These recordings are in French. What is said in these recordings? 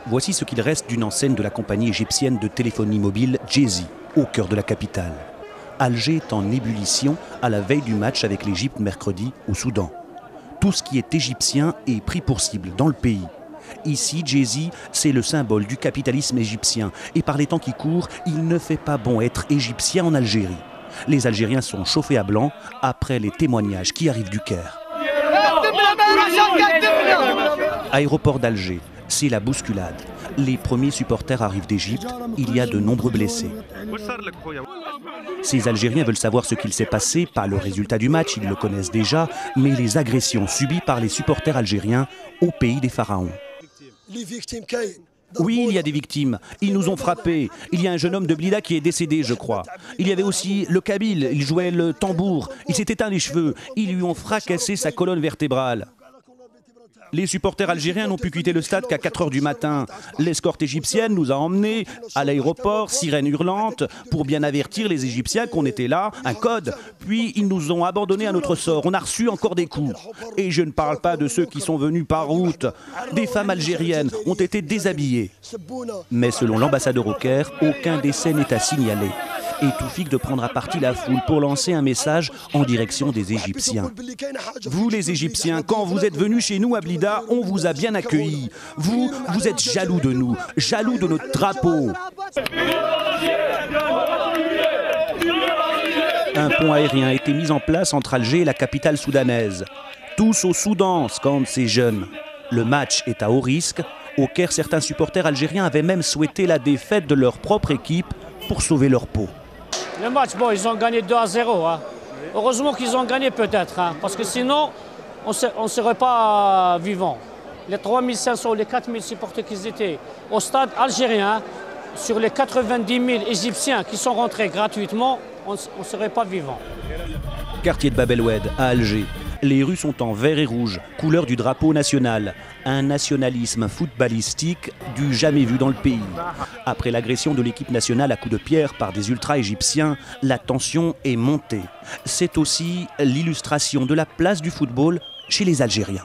Voici ce qu'il reste d'une enseigne de la compagnie égyptienne de téléphonie mobile Djezzy, au cœur de la capitale. Alger est en ébullition à la veille du match avec l'Égypte mercredi au Soudan. Tout ce qui est égyptien est pris pour cible dans le pays. Ici, Djezzy, c'est le symbole du capitalisme égyptien. Et par les temps qui courent, il ne fait pas bon être égyptien en Algérie. Les Algériens sont chauffés à blanc après les témoignages qui arrivent du Caire. Aéroport d'Alger, c'est la bousculade. Les premiers supporters arrivent d'Égypte, il y a de nombreux blessés. Ces Algériens veulent savoir ce qu'il s'est passé, pas le résultat du match, ils le connaissent déjà, mais les agressions subies par les supporters algériens au pays des pharaons. Oui, il y a des victimes. Ils nous ont frappés. Il y a un jeune homme de Blida qui est décédé, je crois. Il y avait aussi le Kabyle, il jouait le tambour. Il s'est éteint les cheveux. Ils lui ont fracassé sa colonne vertébrale. Les supporters algériens n'ont pu quitter le stade qu'à 4 h du matin. L'escorte égyptienne nous a emmenés à l'aéroport, sirène hurlante, pour bien avertir les Égyptiens qu'on était là, un code. Puis ils nous ont abandonnés à notre sort. On a reçu encore des coups. Et je ne parle pas de ceux qui sont venus par route. Des femmes algériennes ont été déshabillées. Mais selon l'ambassadeur au Caire, aucun décès n'est à signaler. Et Toufik de prendre à partie la foule pour lancer un message en direction des Égyptiens. Vous les Égyptiens, quand vous êtes venus chez nous à Blida, on vous a bien accueillis. Vous êtes jaloux de nous, jaloux de notre drapeau. Un pont aérien a été mis en place entre Alger et la capitale soudanaise. Tous au Soudan, scandent ces jeunes. Le match est à haut risque. Au Caire, certains supporters algériens avaient même souhaité la défaite de leur propre équipe pour sauver leur peau. Le match, bon, ils ont gagné 2-0. Hein. Heureusement qu'ils ont gagné peut-être, hein, parce que sinon, on ne serait pas vivants. Les 3500 ou les 4000 supporters qui étaient au stade algérien, sur les 90 000 Égyptiens qui sont rentrés gratuitement, on ne serait pas vivants. Quartier de Bab el Oued, à Alger. Les rues sont en vert et rouge, couleur du drapeau national. Un nationalisme footballistique du jamais vu dans le pays. Après l'agression de l'équipe nationale à coups de pierre par des ultras égyptiens, la tension est montée. C'est aussi l'illustration de la place du football chez les Algériens.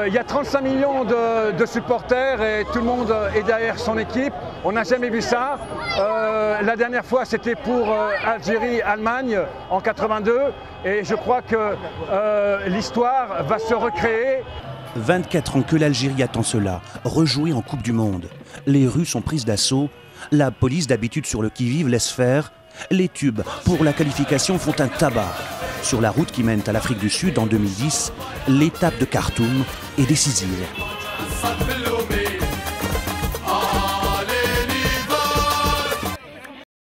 Il y a 35 millions de supporters et tout le monde est derrière son équipe. On n'a jamais vu ça. La dernière fois, c'était pour Algérie-Allemagne en 82. Et je crois que l'histoire va se recréer. 24 ans que l'Algérie attend cela, rejouer en Coupe du Monde. Les rues sont prises d'assaut. La police, d'habitude sur le qui-vive, laisse faire. Les tubes pour la qualification font un tabac. Sur la route qui mène à l'Afrique du Sud en 2010, l'étape de Khartoum est décisive.